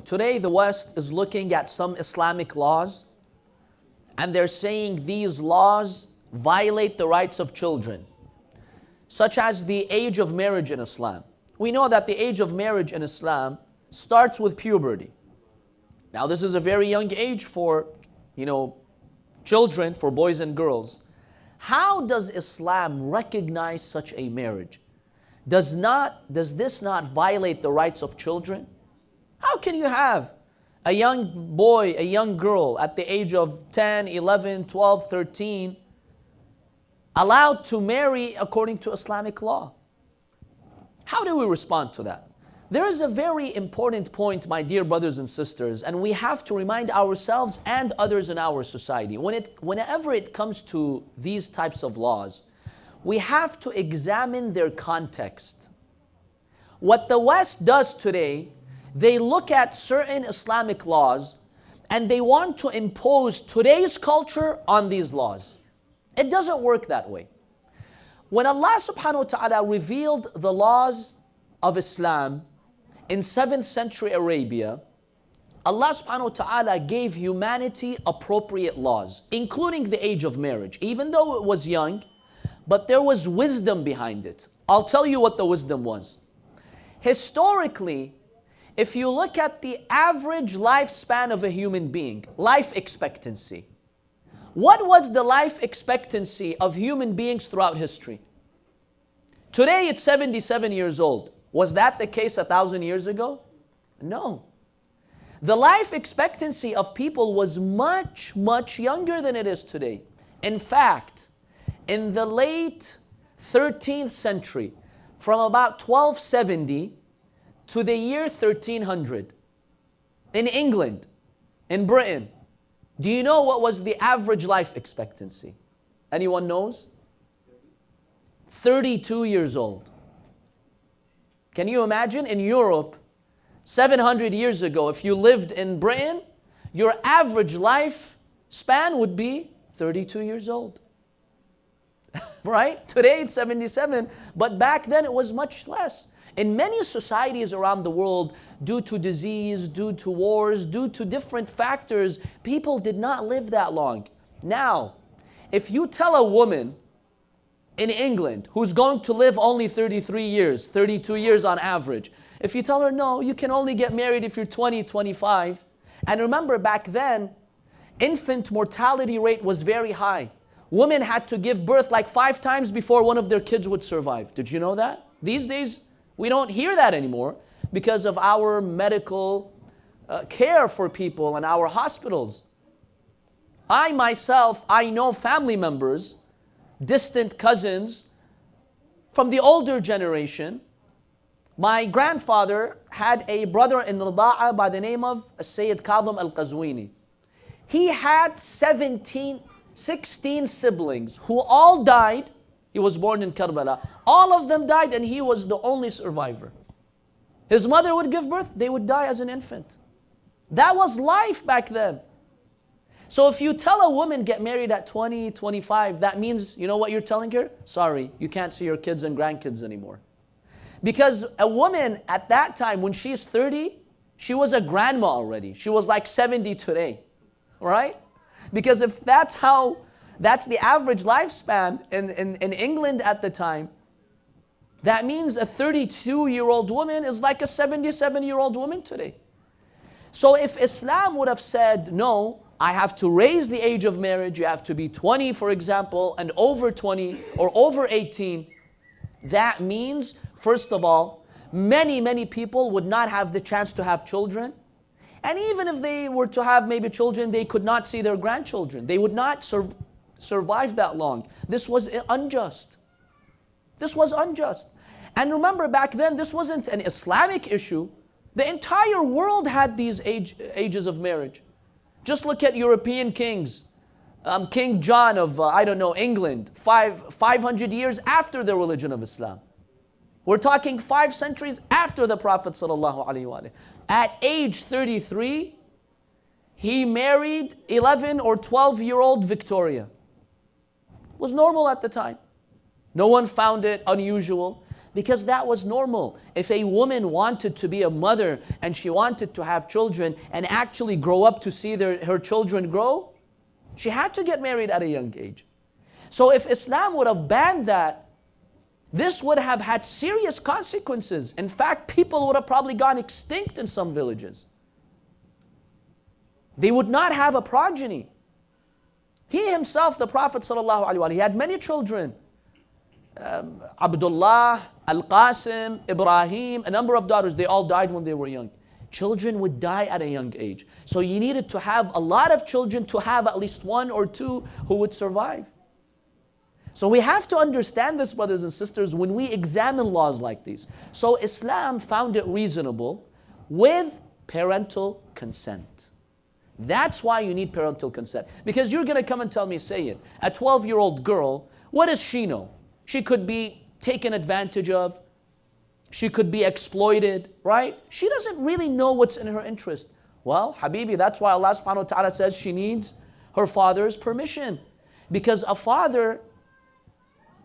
Today, the West is looking at some Islamic laws, and they're saying these laws violate the rights of children, such as the age of marriage in Islam. We know that the age of marriage in Islam starts with puberty. Now, this is a very young age for, children, for boys and girls. How does Islam recognize such a marriage? Does this not violate the rights of children? How can you have a young boy, a young girl at the age of 10, 11, 12, 13 allowed to marry according to Islamic law? How do we respond to that? There is a very important point, my dear brothers and sisters, and we have to remind ourselves and others in our society. Whenever it comes to these types of laws, we have to examine their context. What the West does today, they look at certain Islamic laws and they want to impose today's culture on these laws. It doesn't work that way. When Allah subhanahu wa ta'ala revealed the laws of Islam in 7th century Arabia, Allah subhanahu wa ta'ala gave humanity appropriate laws, including the age of marriage, even though it was young, but there was wisdom behind it. I'll tell you what the wisdom was. Historically, if you look at the average lifespan of a human being, life expectancy, what was the life expectancy of human beings throughout history? Today it's 77 years old. Was that the case 1,000 years ago? No. The life expectancy of people was much, much younger than it is today. In fact, in the late 13th century, from about 1270 to the year 1300, in England, in Britain, do you know what was the average life expectancy? Anyone knows? 32 years old. Can you imagine? In Europe, 700 years ago, if you lived in Britain, your average life span would be 32 years old. Right? Today it's 77, but back then it was much less. In many societies around the world, due to disease, due to wars, due to different factors, people did not live that long. Now, if you tell a woman in England who's going to live only 33 years, 32 years on average, if you tell her, no, you can only get married if you're 20, 25, and remember back then, infant mortality rate was very high. Women had to give birth like 5 times before one of their kids would survive. Did you know that? These days, we don't hear that anymore because of our medical care for people and our hospitals. I myself, I know family members, distant cousins from the older generation. My grandfather had a brother in Rida'a by the name of Sayyid Kadhim Al-Qazwini. He had 16 siblings who all died. He was born in Karbala. All of them died and he was the only survivor. His mother would give birth, they would die as an infant. That was life back then. So if you tell a woman get married at 20, 25, that means, you know what you're telling her? Sorry, you can't see your kids and grandkids anymore. Because a woman at that time, when she's 30, she was a grandma already. She was like 70 today, right? Because if that's the average lifespan in England at the time, that means a 32-year-old woman is like a 77-year-old woman today. So if Islam would have said, no, I have to raise the age of marriage, you have to be 20, for example, and over 20 or over 18, that means, first of all, many people would not have the chance to have children. And even if they were to have maybe children, they could not see their grandchildren. They would not survive that long. This was unjust. This was unjust. And remember, back then, this wasn't an Islamic issue. The entire world had these ages of marriage. Just look at European kings. King John of, England, 500 years after the religion of Islam. We're talking 5 centuries after the Prophet ﷺ. At age 33, he married 11 or 12-year-old Victoria. It was normal at the time. No one found it unusual. Because that was normal. If a woman wanted to be a mother and she wanted to have children and actually grow up to see her children grow, she had to get married at a young age. So if Islam would have banned that, this would have had serious consequences. In fact, people would have probably gone extinct in some villages. They would not have a progeny. He himself, the Prophet ﷺ, he had many children. Abdullah, Al-Qasim, Ibrahim, a number of daughters, they all died when they were young. Children would die at a young age. So you needed to have a lot of children to have at least one or two who would survive. So we have to understand this, brothers and sisters, when we examine laws like these. So Islam found it reasonable with parental consent. That's why you need parental consent. Because you're going to come and tell me, say it, a 12-year-old girl, what does she know? She could be taken advantage of. She could be exploited, right? She doesn't really know what's in her interest. Well, Habibi, that's why Allah subhanahu wa ta'ala says she needs her father's permission. Because a father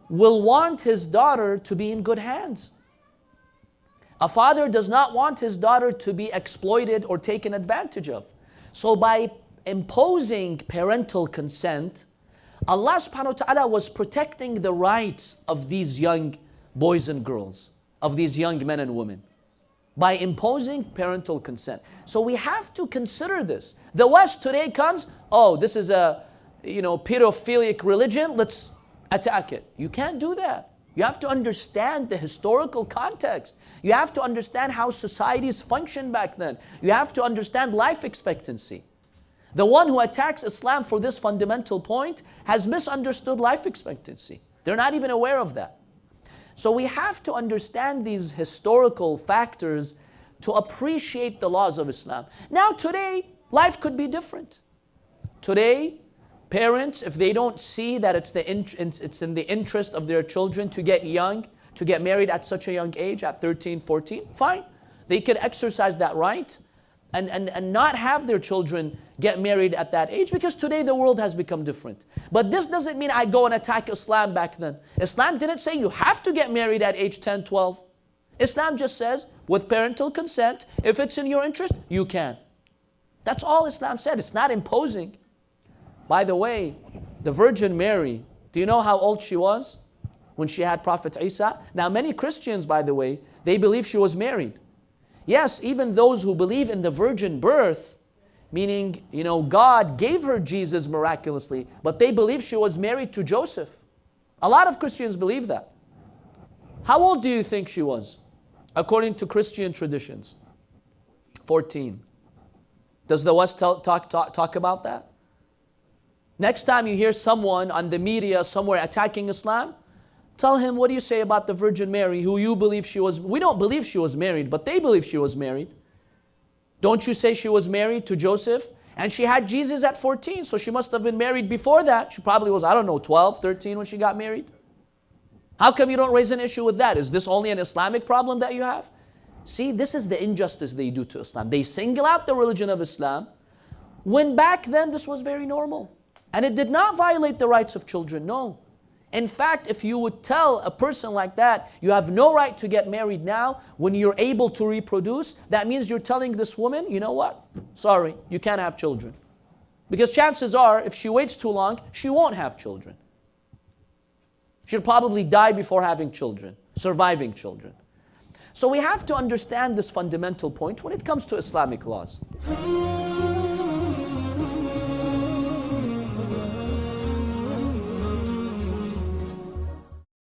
will want his daughter to be in good hands. A father does not want his daughter to be exploited or taken advantage of. So by imposing parental consent, Allah subhanahu wa ta'ala was protecting the rights of these young boys and girls, of these young men and women, by imposing parental consent. So we have to consider this. The West today comes, oh, this is a pedophilic religion, let's attack it. You can't do that. You have to understand the historical context. You have to understand how societies functioned back then. You have to understand life expectancy. The one who attacks Islam for this fundamental point has misunderstood life expectancy. They're not even aware of that. So we have to understand these historical factors to appreciate the laws of Islam. Now today, life could be different. Today, parents, if they don't see that it's in the interest of their children to get young, to get married at such a young age, at 13, 14, fine. They can exercise that right and not have their children get married at that age, because today the world has become different. But this doesn't mean I go and attack Islam back then. Islam didn't say you have to get married at age 10, 12. Islam just says, with parental consent, if it's in your interest, you can. That's all Islam said. It's not imposing. By the way, the Virgin Mary, do you know how old she was when she had Prophet Isa? Now many Christians, by the way, they believe she was married. Yes, even those who believe in the virgin birth, meaning, God gave her Jesus miraculously, but they believe she was married to Joseph. A lot of Christians believe that. How old do you think she was, according to Christian traditions? 14. Does the West talk about that? Next time you hear someone on the media somewhere attacking Islam, tell him, what do you say about the Virgin Mary, who you believe she was? We don't believe she was married, but they believe she was married. Don't you say she was married to Joseph? And she had Jesus at 14, so she must have been married before that. She probably was, 12, 13 when she got married. How come you don't raise an issue with that? Is this only an Islamic problem that you have? See, this is the injustice they do to Islam. They single out the religion of Islam, when back then this was very normal. And it did not violate the rights of children, no. In fact, if you would tell a person like that, you have no right to get married now when you're able to reproduce, that means you're telling this woman, you know what? Sorry, you can't have children. Because chances are, if she waits too long, she won't have children. She'll probably die before having children, surviving children. So we have to understand this fundamental point when it comes to Islamic laws.